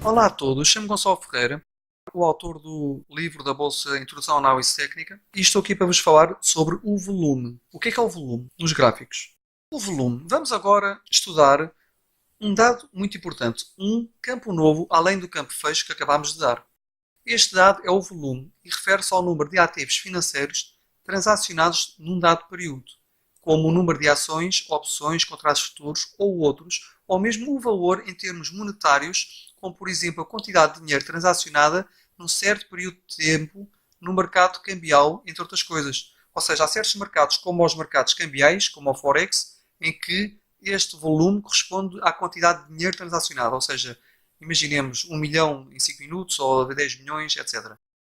Olá a todos, chamo-me Gonçalo Ferreira, o autor do livro da Bolsa Introdução à Análise Técnica, e estou aqui para vos falar sobre o volume. O que é o volume nos gráficos? O volume. Vamos agora estudar um dado muito importante, um campo novo além do campo fecho que acabámos de dar. Este dado é o volume e refere-se ao número de ativos financeiros transacionados num dado período, como o número de ações, opções, contratos futuros ou outros, ou mesmo o valor em termos monetários, como por exemplo a quantidade de dinheiro transacionada num certo período de tempo no mercado cambial, entre outras coisas. Ou seja, há certos mercados, como os mercados cambiais, como o Forex, em que este volume corresponde à quantidade de dinheiro transacionado, ou seja, imaginemos 1 milhão em 5 minutos ou 10 milhões, etc.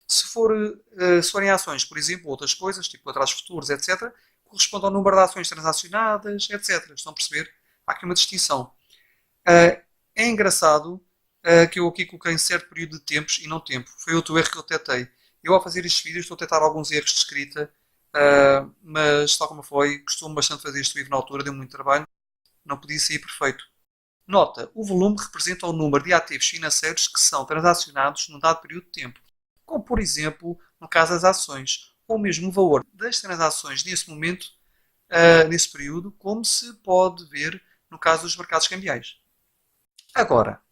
Se forem ações, por exemplo, outras coisas, tipo contratos futuros, etc., corresponde ao número de ações transacionadas, etc. Estão a perceber? Há aqui uma distinção. É engraçado que eu aqui coloquei em certo período de tempos e não tempo. Foi outro erro que eu detectei. Eu, ao fazer estes vídeos, estou a tentar alguns erros de escrita, mas, tal como foi, costumo bastante fazer este vídeo na altura, deu muito trabalho, não podia sair perfeito. Nota, o volume representa o número de ativos financeiros que são transacionados num dado período de tempo, como por exemplo, no caso das ações, ou mesmo o valor das transações nesse momento, nesse período, como se pode ver no caso dos mercados cambiais. Agora,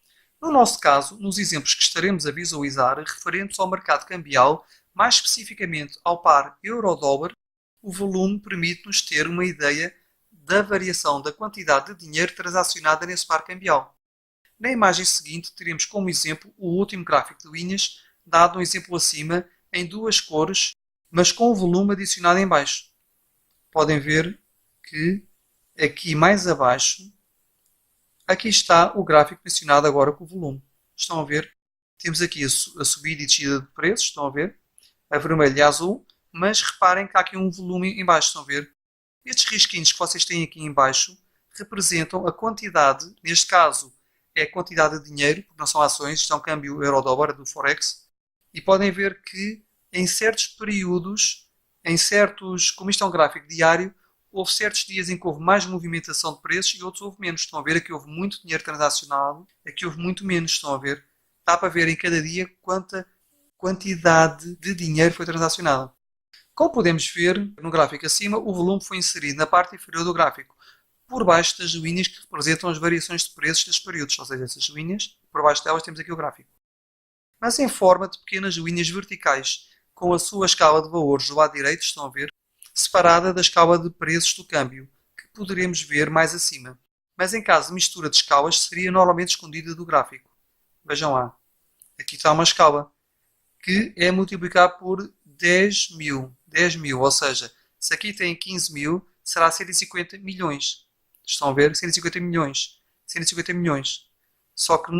no nosso caso, nos exemplos que estaremos a visualizar referentes ao mercado cambial, mais especificamente ao par euro-dólar, o volume permite-nos ter uma ideia da variação da quantidade de dinheiro transacionada nesse par cambial. Na imagem seguinte, teremos como exemplo o último gráfico de linhas, dado um exemplo acima, em duas cores, mas com o volume adicionado em baixo. Podem ver que aqui mais abaixo, aqui está o gráfico mencionado agora com o volume. Estão a ver? Temos aqui a subida e descida de preços, estão a ver? A vermelho e a azul, mas reparem que há aqui um volume em baixo, estão a ver? Estes risquinhos que vocês têm aqui em baixo representam a quantidade, neste caso é a quantidade de dinheiro, porque não são ações, isto é um câmbio euro-dólar do Forex, e podem ver que em certos períodos, como isto é um gráfico diário, houve certos dias em que houve mais movimentação de preços e outros houve menos. Estão a ver? Aqui houve muito dinheiro transacionado, aqui houve muito menos. Estão a ver? Dá para ver em cada dia quanta quantidade de dinheiro foi transacionada. Como podemos ver no gráfico acima, o volume foi inserido na parte inferior do gráfico, por baixo das linhas que representam as variações de preços dos períodos, ou seja, essas linhas, por baixo delas temos aqui o gráfico. Mas em forma de pequenas linhas verticais, com a sua escala de valores do lado direito, estão a ver, separada da escala de preços do câmbio, que poderemos ver mais acima. Mas em caso de mistura de escalas, seria normalmente escondida do gráfico. Vejam lá, aqui está uma escala, que é multiplicar por 10 mil. 10 mil, ou seja, se aqui tem 15 mil, será 150 milhões. Estão a ver? 150 milhões. 150 milhões. Só que,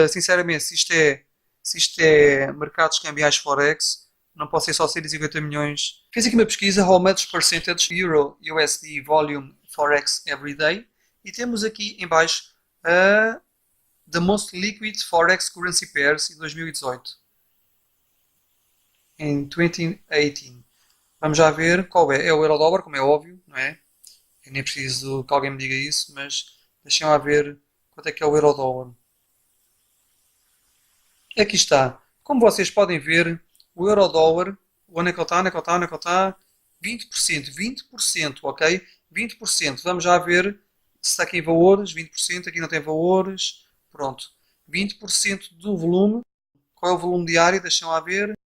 sinceramente, se isto é mercados cambiais Forex, não pode ser só 150 milhões. Fiz aqui uma pesquisa, how much percentage Euro USD volume Forex every day, e temos aqui em baixo the most liquid Forex currency pairs em 2018. Em 2018. Vamos já ver qual é. É o euro-dólar, como é óbvio, não é? Eu nem preciso que alguém me diga isso, mas deixem lá ver quanto é que é o euro-dólar. Aqui está. Como vocês podem ver, o euro-dólar, onde é que ele está, onde é que ele está, onde é que ele está? 20%, 20%, ok? 20%. Vamos já ver se está aqui em valores, 20%, aqui não tem valores. Pronto. 20% do volume. Qual é o volume diário? Deixem lá ver.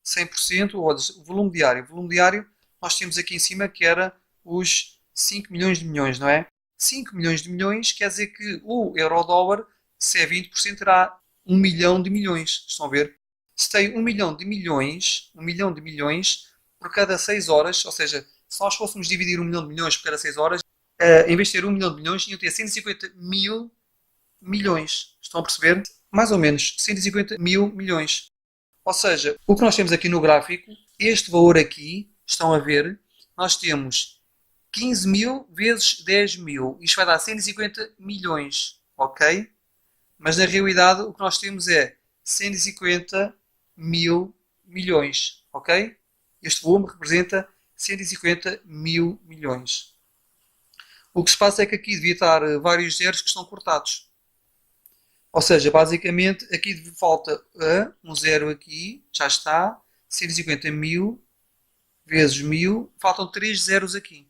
100%, ou o volume diário. O volume diário, nós temos aqui em cima que era os 5 milhões de milhões, não é? 5 milhões de milhões quer dizer que o euro-dólar, se é 20%, terá 1 milhão de milhões. Estão a ver? Se tem 1 milhão de milhões, 1 milhão de milhões por cada 6 horas, ou seja, se nós fôssemos dividir 1 milhão de milhões por cada 6 horas, em vez de ter 1 milhão de milhões, tinham de ter 150 mil milhões. Estão a perceber? Mais ou menos 150 mil milhões. Ou seja, o que nós temos aqui no gráfico, este valor aqui, estão a ver, nós temos 15 mil vezes 10 mil. Isto vai dar 150 milhões, ok? Mas na realidade o que nós temos é 150 mil milhões, ok? Este volume representa 150 mil milhões. O que se passa é que aqui devia estar vários zeros que estão cortados. Ou seja, basicamente, aqui falta um zero aqui, já está, 150 mil vezes 1000, faltam 3 zeros aqui.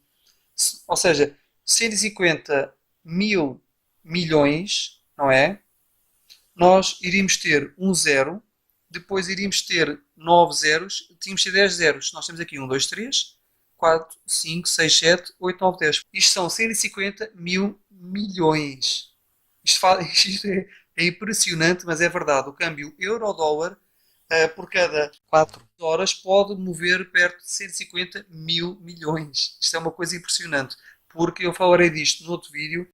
Ou seja, 150 mil milhões, não é? Nós iríamos ter um zero, depois iríamos ter 9 zeros, tínhamos ter 10 zeros. Nós temos aqui 1, 2, 3, 4, 5, 6, 7, 8, 9, 10. Isto são 150 mil milhões. Isto é impressionante, mas é verdade. O câmbio euro-dólar por cada 4 horas pode mover perto de 150 mil milhões. Isto é uma coisa impressionante, porque eu falarei disto no outro vídeo.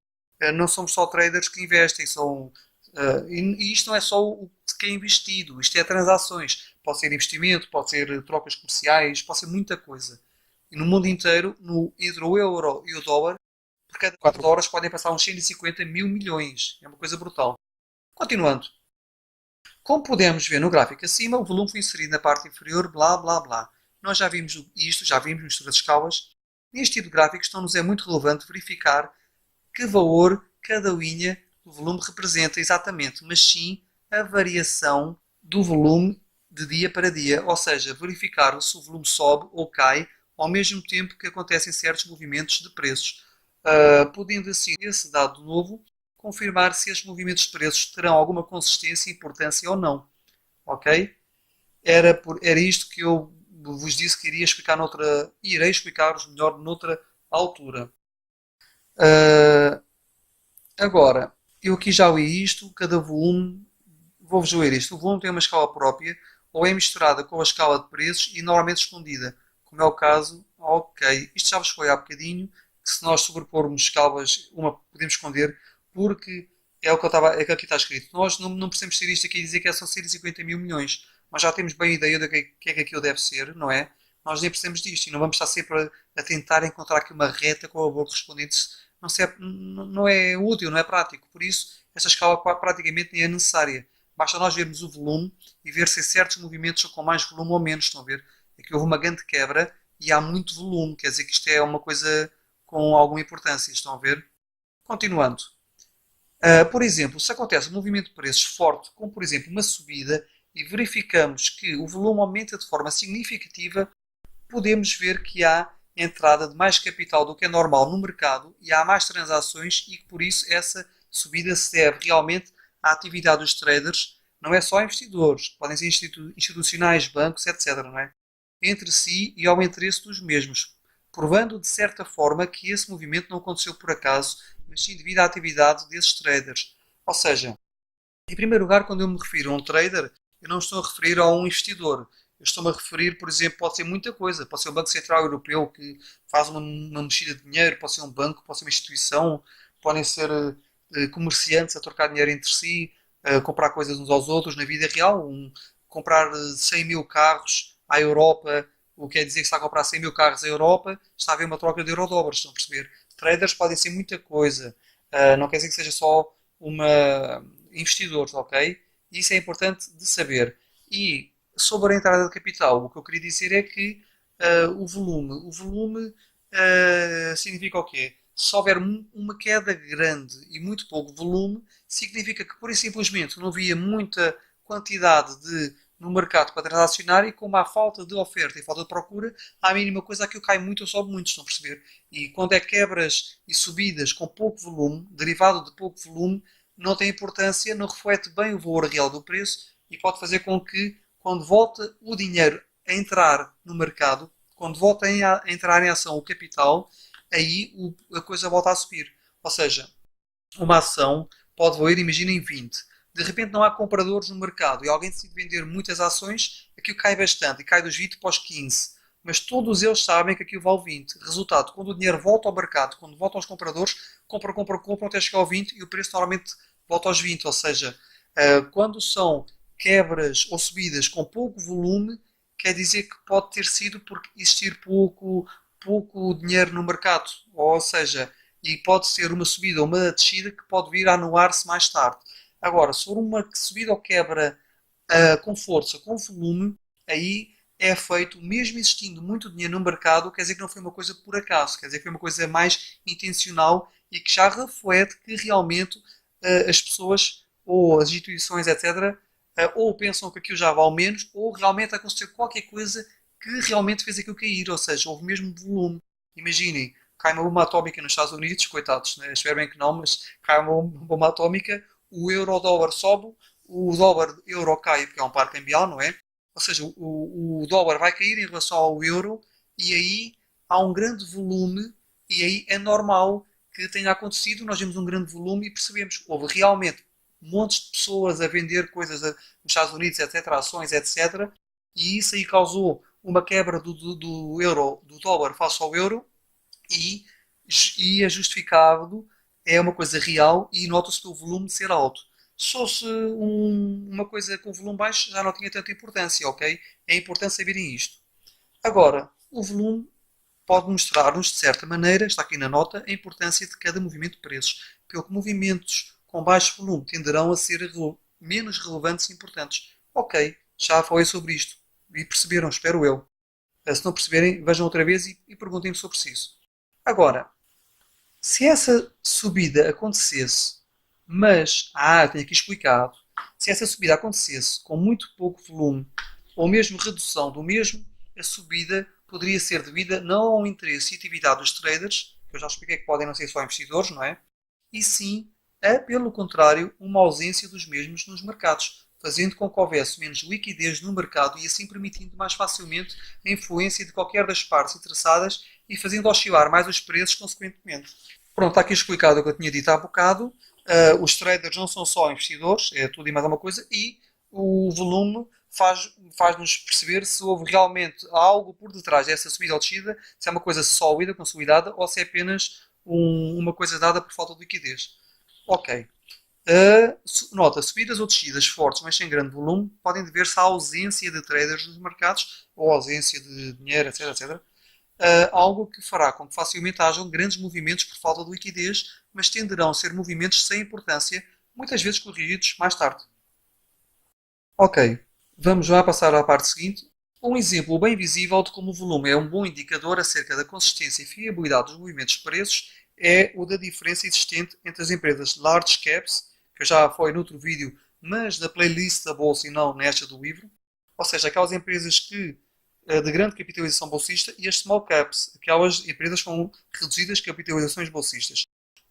Não somos só traders que investem, e isto não é só o que é investido, isto é transações. Pode ser investimento, pode ser trocas comerciais, pode ser muita coisa. E no mundo inteiro, entre o euro e o dólar, por cada 4 horas podem passar uns 150 mil milhões. É uma coisa brutal. Continuando. Como podemos ver no gráfico acima, o volume foi inserido na parte inferior, blá blá blá. Nós já vimos isto, já vimos misturas de escalas. Neste tipo de gráficos, então nos é muito relevante verificar que valor cada linha do volume representa exatamente, mas sim a variação do volume de dia para dia, ou seja, verificar se o volume sobe ou cai ao mesmo tempo que acontecem certos movimentos de preços, podendo assim esse dado novo confirmar se estes movimentos de preços terão alguma consistência e importância ou não. Ok? Era isto que eu vos disse que iria explicar noutra, irei explicar-vos melhor noutra altura. Uh, Agora, eu aqui já li isto, cada volume, vou-vos ler isto. O volume tem uma escala própria ou é misturada com a escala de preços e normalmente escondida, como é o caso, ok. Isto já vos foi há bocadinho, que se nós sobrepormos escalas, uma podemos esconder, porque é o que, é o que aqui está escrito. Nós não precisamos ser isto aqui e dizer que é só 150 mil milhões, mas já temos bem a ideia do que é que aquilo deve ser, não é? Nós nem precisamos disto e não vamos estar sempre a tentar encontrar aqui uma reta com o valor correspondente, não é útil, não é prático. Por isso, esta escala praticamente nem é necessária. Basta nós vermos o volume e ver se certos movimentos são com mais volume ou menos. Estão a ver? Aqui houve uma grande quebra e há muito volume. Quer dizer que isto é uma coisa com alguma importância. Estão a ver? Continuando. Por exemplo, se acontece um movimento de preços forte, como por exemplo uma subida, e verificamos que o volume aumenta de forma significativa, podemos ver que há entrada de mais capital do que é normal no mercado e há mais transações e que por isso essa subida se deve realmente à atividade dos traders, não é só investidores, podem ser institucionais, bancos, etc., não é? Entre si e ao interesse dos mesmos, provando de certa forma que esse movimento não aconteceu por acaso, mas sim devido à atividade desses traders. Ou seja, em primeiro lugar, quando eu me refiro a um trader, eu não estou a referir a um investidor. Eu estou-me a referir, por exemplo, pode ser muita coisa. Pode ser o Banco Central Europeu que faz uma mexida de dinheiro, pode ser um banco, pode ser uma instituição, podem ser comerciantes a trocar dinheiro entre si, comprar coisas uns aos outros na vida real. Comprar 100 mil carros à Europa, o que quer dizer que está a comprar 100 mil carros à Europa, está a haver uma troca de euro-dólares, estão a perceber? Traders podem ser muita coisa. Não quer dizer que seja só uma investidores, ok? Isso é importante de saber. E sobre a entrada de capital, o que eu queria dizer é que o volume significa o quê? Se houver uma queda grande e muito pouco volume, significa que, pura e simplesmente, não havia muita quantidade no mercado para transacionar e como há falta de oferta e falta de procura, há a mínima coisa aquilo cai muito ou sobe muito, estão a perceber? E quando é quebras e subidas com pouco volume, derivado de pouco volume, não tem importância, não reflete bem o valor real do preço e pode fazer com que, quando volta o dinheiro a entrar no mercado, quando volta a entrar em ação o capital, aí a coisa volta a subir. Ou seja, uma ação pode valer, imaginem, 20. De repente não há compradores no mercado e alguém decide vender muitas ações, aquilo cai bastante e cai dos 20 para os 15. Mas todos eles sabem que aquilo vale 20. Resultado, quando o dinheiro volta ao mercado, quando volta aos compradores, compram até chegar ao 20 e o preço normalmente volta aos 20. Ou seja, quando são quebras ou subidas com pouco volume, quer dizer que pode ter sido porque existir pouco dinheiro no mercado. Ou seja, e pode ser uma subida ou uma descida que pode vir a anular-se mais tarde. Agora, se for uma subida ou quebra com força, com volume, aí é feito, mesmo existindo muito dinheiro no mercado, quer dizer que não foi uma coisa por acaso, quer dizer que foi uma coisa mais intencional e que já reflete que realmente as pessoas ou as instituições, etc., ou pensam que aquilo já vale menos, ou realmente aconteceu qualquer coisa que realmente fez aquilo cair, ou seja, houve mesmo volume. Imaginem, cai uma bomba atómica nos Estados Unidos, coitados, né? Espero bem que não, mas cai uma bomba atómica, o euro-dólar sobe, o dólar-euro cai, porque é um par cambial, não é? Ou seja, o dólar vai cair em relação ao euro e aí há um grande volume e aí é normal que tenha acontecido. Nós vimos um grande volume e percebemos que houve realmente montes de pessoas a vender coisas nos Estados Unidos, etc., ações, etc., e isso aí causou uma quebra do euro, do dólar face ao euro e, e é justificado, é uma coisa real e nota-se pelo volume ser alto. Se fosse uma coisa com volume baixo, já não tinha tanta importância, ok? É importante saberem isto. Agora, o volume pode mostrar-nos, de certa maneira, está aqui na nota, a importância de cada movimento de preços, pelo que movimentos com baixo volume tenderão a ser menos relevantes e importantes. Ok, já falei sobre isto e perceberam, espero eu. Se não perceberem, vejam outra vez e perguntem-me sobre isso. Agora, se essa subida acontecesse, mas, tenho aqui explicado, se essa subida acontecesse com muito pouco volume, ou mesmo redução do mesmo, a subida poderia ser devida não ao interesse e atividade dos traders, que eu já expliquei que podem não ser só investidores, não é? E sim, pelo contrário, uma ausência dos mesmos nos mercados, fazendo com que houvesse menos liquidez no mercado e assim permitindo mais facilmente a influência de qualquer das partes interessadas e fazendo oscilar mais os preços consequentemente. Pronto, está aqui explicado o que eu tinha dito há bocado. Os traders não são só investidores, é tudo e mais alguma coisa, e o volume faz-nos perceber se houve realmente algo por detrás dessa subida ou descida, se é uma coisa sólida, consolidada, ou se é apenas uma coisa dada por falta de liquidez. Ok. Nota, subidas ou descidas fortes, mas sem grande volume, podem dever-se à ausência de traders nos mercados, ou ausência de dinheiro, etc, etc. Algo que fará com que facilmente hajam grandes movimentos por falta de liquidez, mas tenderão a ser movimentos sem importância, muitas vezes corrigidos mais tarde. Ok, vamos já passar à parte seguinte. Um exemplo bem visível de como o volume é um bom indicador acerca da consistência e fiabilidade dos movimentos de preços é o da diferença existente entre as empresas large caps, que eu já falei noutro vídeo, mas na playlist da bolsa e não nesta do livro, ou seja, aquelas empresas de grande capitalização bolsista, e as small caps, aquelas empresas com reduzidas capitalizações bolsistas.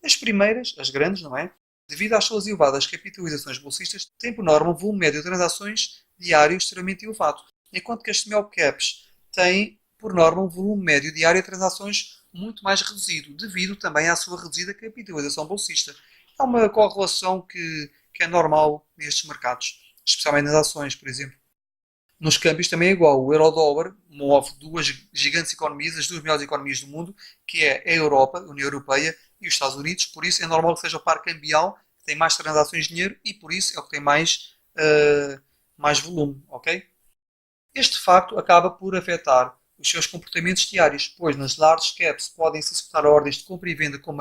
As primeiras, as grandes, não é? Devido às suas elevadas capitalizações bolsistas, têm por norma um volume médio de transações diário extremamente elevado, enquanto que as small caps têm por norma um volume médio diário de transações muito mais reduzido, devido também à sua reduzida capitalização bolsista. É uma correlação que é normal nestes mercados, especialmente nas ações, por exemplo. Nos câmbios também é igual. O euro-dólar move duas gigantes economias, as duas maiores economias do mundo, que é a Europa, a União Europeia e os Estados Unidos. Por isso é normal que seja o par cambial, que tem mais transações de dinheiro e por isso é o que tem mais volume. Ok? Este facto acaba por afetar os seus comportamentos diários, pois nas large caps podem-se executar ordens de compra e venda com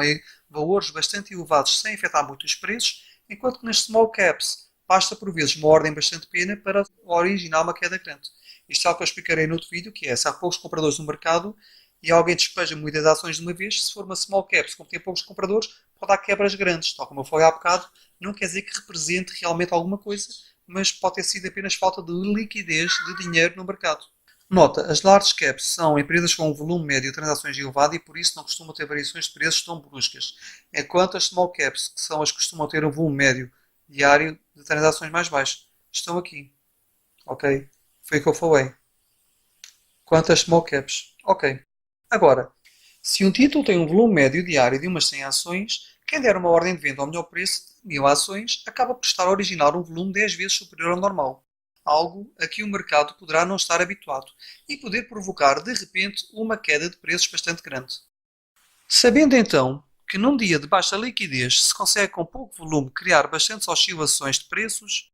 valores bastante elevados sem afetar muito os preços, enquanto que nas small caps basta por vezes uma ordem bastante pequena para originar uma queda grande. Isto é algo que eu explicarei no outro vídeo, que é se há poucos compradores no mercado e alguém despeja muitas ações de uma vez, se for uma small cap, como tem poucos compradores, pode dar quebras grandes. Tal como eu falei há bocado, não quer dizer que represente realmente alguma coisa, mas pode ter sido apenas falta de liquidez de dinheiro no mercado. Nota, as large caps são empresas com um volume médio de transações elevado e por isso não costumam ter variações de preços tão bruscas, enquanto as small caps, que são as que costumam ter um volume médio diário de transações mais baixo, estão aqui. Ok? Foi o que eu falei. Quanto às small caps. Ok. Agora, se um título tem um volume médio diário de umas 100 ações, quem der uma ordem de venda ao melhor preço de 1000 ações acaba por estar a originar um volume 10 vezes superior ao normal. Algo a que o mercado poderá não estar habituado e poder provocar de repente uma queda de preços bastante grande. Sabendo então que num dia de baixa liquidez se consegue com pouco volume criar bastantes oscilações de preços,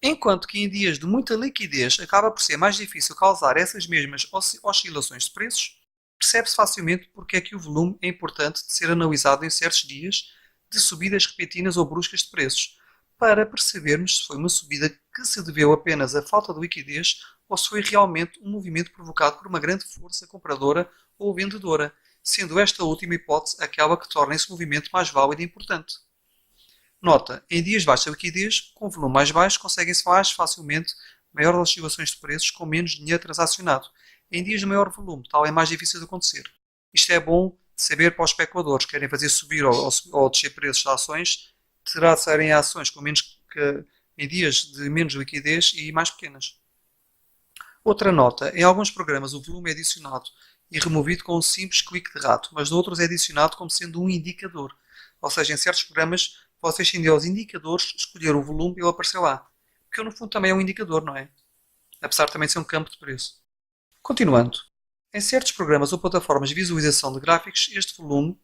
enquanto que em dias de muita liquidez acaba por ser mais difícil causar essas mesmas oscilações de preços, percebe-se facilmente porque é que o volume é importante de ser analisado em certos dias de subidas repentinas ou bruscas de preços, para percebermos se foi uma subida que se deveu apenas à falta de liquidez ou se foi realmente um movimento provocado por uma grande força compradora ou vendedora, sendo esta última hipótese aquela que torna esse movimento mais válido e importante. Nota, em dias de baixa liquidez, com volume mais baixo, conseguem-se mais facilmente maiores oscilações de preços com menos dinheiro transacionado. Em dias de maior volume, tal é mais difícil de acontecer. Isto é bom de saber para os especuladores que querem fazer subir ou descer preços de ações, terá de serem ações com menos em dias de menos liquidez e mais pequenas. Outra nota, em alguns programas o volume é adicionado e removido com um simples clique de rato, mas noutros é adicionado como sendo um indicador. Ou seja, em certos programas vocês tendem aos indicadores escolher o volume e ele aparecer lá. Porque no fundo também é um indicador, não é? Apesar de também ser um campo de preço. Continuando. Em certos programas ou plataformas de visualização de gráficos, este volume,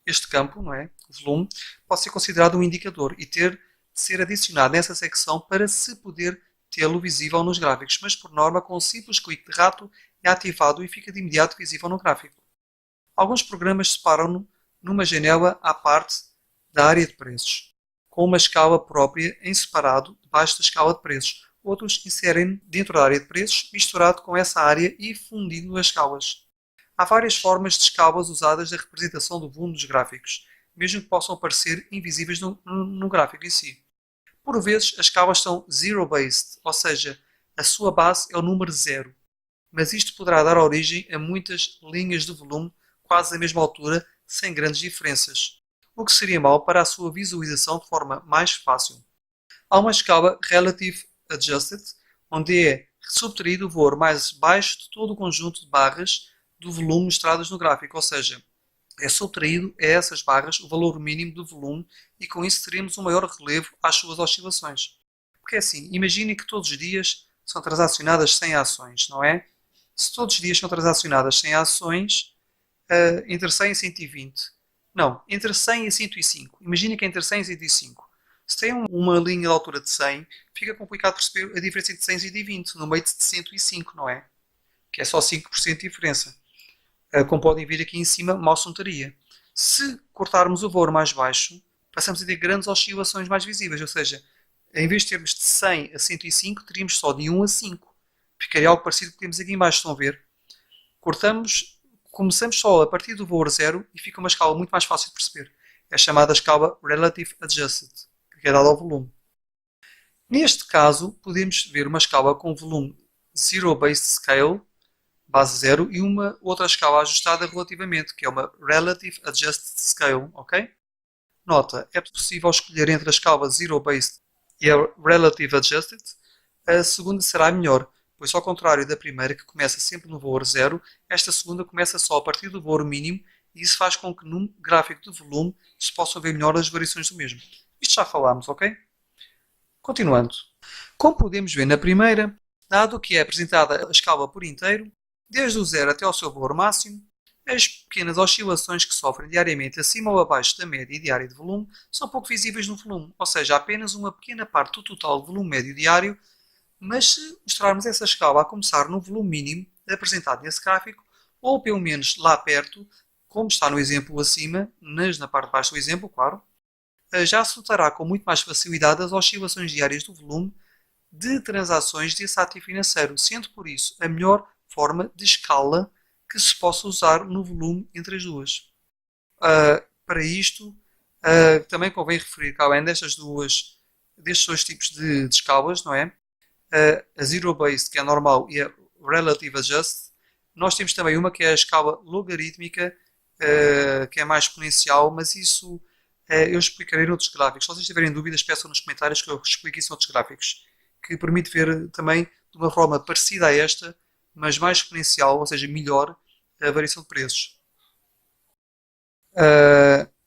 este campo, não é? O volume, pode ser considerado um indicador e ter de ser adicionado nessa secção para se poder tê-lo visível nos gráficos, mas por norma com um simples clique de rato é ativado e fica de imediato visível no gráfico. Alguns programas separam-no numa janela à parte da área de preços, com uma escala própria em separado debaixo da escala de preços. Outros inserem dentro da área de preços, misturado com essa área e fundindo as escalas. Há várias formas de escalas usadas na representação do volume dos gráficos, mesmo que possam parecer invisíveis no gráfico em si. Por vezes, as escalas são zero-based, ou seja, a sua base é o número zero. Mas isto poderá dar origem a muitas linhas de volume quase da mesma altura, sem grandes diferenças, o que seria mau para a sua visualização de forma mais fácil. Há uma escala Relative Adjusted, onde é subtraído o valor mais baixo de todo o conjunto de barras do volume mostradas no gráfico, ou seja, é subtraído a essas barras o valor mínimo do volume e com isso teremos um maior relevo às suas oscilações. Porque é assim, imaginem que todos os dias são transacionadas 100 ações, não é? Se todos os dias são transacionadas 100 ações, entre 100 e 120. Não, entre 100 e 105. Imaginem que é entre 100 e 105. Se tem uma linha de altura de 100, fica complicado perceber a diferença entre 100 e 120, no meio de 105, não é? Que é só 5% de diferença. Como podem ver aqui em cima, mal se notaria. Se cortarmos o valor mais baixo, passamos a ter grandes oscilações mais visíveis, ou seja, em vez de termos de 100 a 105, teríamos só de 1 a 5. Ficaria algo parecido com o que temos aqui em baixo, estão a ver? Começamos só a partir do valor zero e fica uma escala muito mais fácil de perceber. É chamada escala Relative Adjusted, que é dada ao volume. Neste caso, podemos ver uma escala com volume Zero-Based Scale, base 0, e uma outra escala ajustada relativamente, que é uma Relative Adjusted Scale, ok? Nota, é possível escolher entre a escala Zero-Based e a Relative Adjusted. A segunda será melhor, pois ao contrário da primeira, que começa sempre no valor 0, esta segunda começa só a partir do valor mínimo e isso faz com que no gráfico de volume se possam ver melhor as variações do mesmo. Isto já falámos, ok? Continuando. Como podemos ver na primeira, dado que é apresentada a escala por inteiro, desde o zero até ao seu valor máximo, as pequenas oscilações que sofrem diariamente acima ou abaixo da média diária de volume são pouco visíveis no volume, ou seja, apenas uma pequena parte do total de volume médio diário, mas se mostrarmos essa escala a começar no volume mínimo apresentado nesse gráfico, ou pelo menos lá perto, como está no exemplo acima, mas na parte de baixo do exemplo, claro, já se notará com muito mais facilidade as oscilações diárias do volume de transações desse ativo financeiro, sendo por isso a melhor forma de escala que se possa usar no volume entre as duas. Para isto, também convém referir que além destes dois tipos de escalas, não é? A Zero-Based, que é normal, e a Relative Adjust, nós temos também uma que é a escala logarítmica, que é mais exponencial, mas isso eu explicarei noutros gráficos. Se vocês tiverem dúvidas, peçam nos comentários que eu explique isso noutros gráficos, que permite ver também de uma forma parecida a esta, mas mais exponencial, ou seja, melhor, a variação de preços.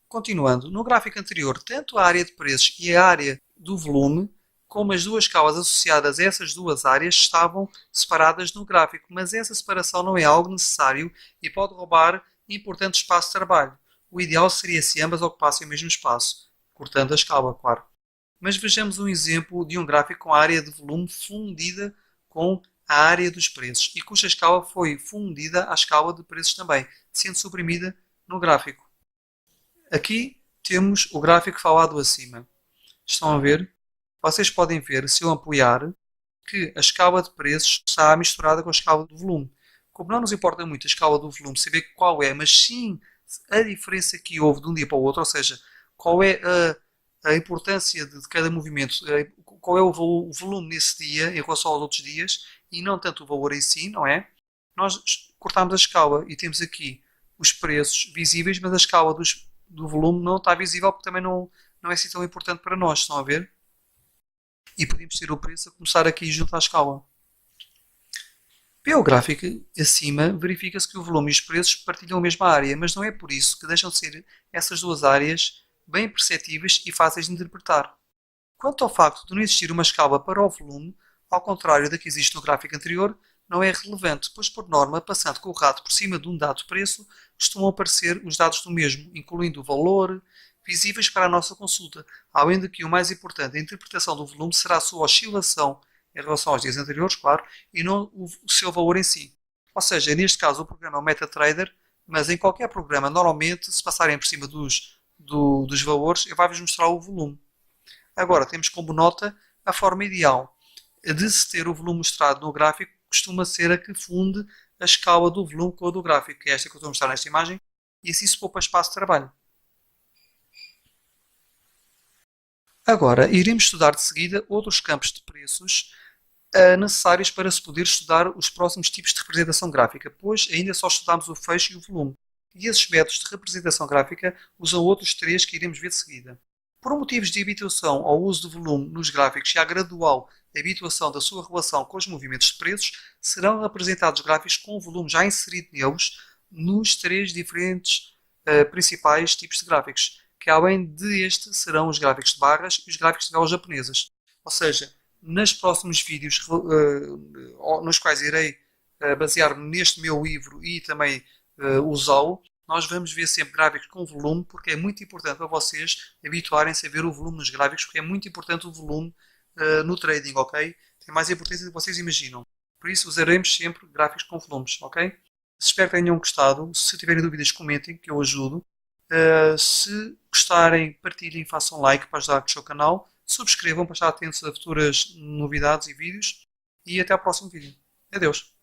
Continuando, no gráfico anterior, tanto a área de preços e a área do volume, como as duas escalas associadas a essas duas áreas, estavam separadas no gráfico, mas essa separação não é algo necessário e pode roubar importante espaço de trabalho. O ideal seria se ambas ocupassem o mesmo espaço, cortando a escala, claro. Mas vejamos um exemplo de um gráfico com a área de volume fundida com a área dos preços e cuja escala foi fundida à escala de preços também, sendo suprimida no gráfico. Aqui temos o gráfico falado acima. Estão a ver? Vocês podem ver, se eu ampliar, que a escala de preços está misturada com a escala do volume. Como não nos importa muito a escala do volume, saber qual é, mas sim a diferença que houve de um dia para o outro, ou seja, qual é a importância de cada movimento, qual é o volume nesse dia em relação aos outros dias e não tanto o valor em si, não é? Nós cortamos a escala e temos aqui os preços visíveis, mas a escala do volume não está visível porque também não é assim tão importante para nós, estão a ver? E podemos ter o preço a começar aqui junto à escala. Pelo gráfico acima, verifica-se que o volume e os preços partilham a mesma área, mas não é por isso que deixam de ser essas duas áreas bem perceptíveis e fáceis de interpretar. Quanto ao facto de não existir uma escala para o volume, ao contrário da que existe no gráfico anterior, não é relevante, pois por norma, passando com o rato por cima de um dado preço, costumam aparecer os dados do mesmo, incluindo o valor, visíveis para a nossa consulta, além de que o mais importante, a interpretação do volume será a sua oscilação em relação aos dias anteriores, claro, e não o seu valor em si. Ou seja, neste caso o programa é o MetaTrader, mas em qualquer programa, normalmente, se passarem por cima dos valores, ele vai-vos mostrar o volume. Agora, temos como nota a forma ideal de se ter o volume mostrado no gráfico, costuma ser a que funde a escala do volume com a do gráfico, que é esta que eu estou a mostrar nesta imagem, e assim se poupa espaço de trabalho. Agora, iremos estudar de seguida outros campos de preços necessários para se poder estudar os próximos tipos de representação gráfica, pois ainda só estudámos o fecho e o volume. E esses métodos de representação gráfica usam outros três que iremos ver de seguida. Por motivos de habituação ao uso do volume nos gráficos e à gradual habituação da sua relação com os movimentos de preços, serão representados gráficos com o volume já inserido neles nos três diferentes principais tipos de gráficos, que além deste serão os gráficos de barras e os gráficos de velas japonesas. Ou seja, nos próximos vídeos nos quais irei basear-me neste meu livro e também usá-lo, nós vamos ver sempre gráficos com volume, porque é muito importante para vocês habituarem-se a ver o volume nos gráficos, porque é muito importante o volume no trading, ok? Tem mais importância do que vocês imaginam. Por isso usaremos sempre gráficos com volumes, ok? Espero que tenham gostado. Se tiverem dúvidas, comentem, que eu ajudo. Se gostarem, partilhem, façam like para ajudar o seu canal. Subscrevam para estar atentos a futuras novidades e vídeos. E até ao próximo vídeo. Adeus!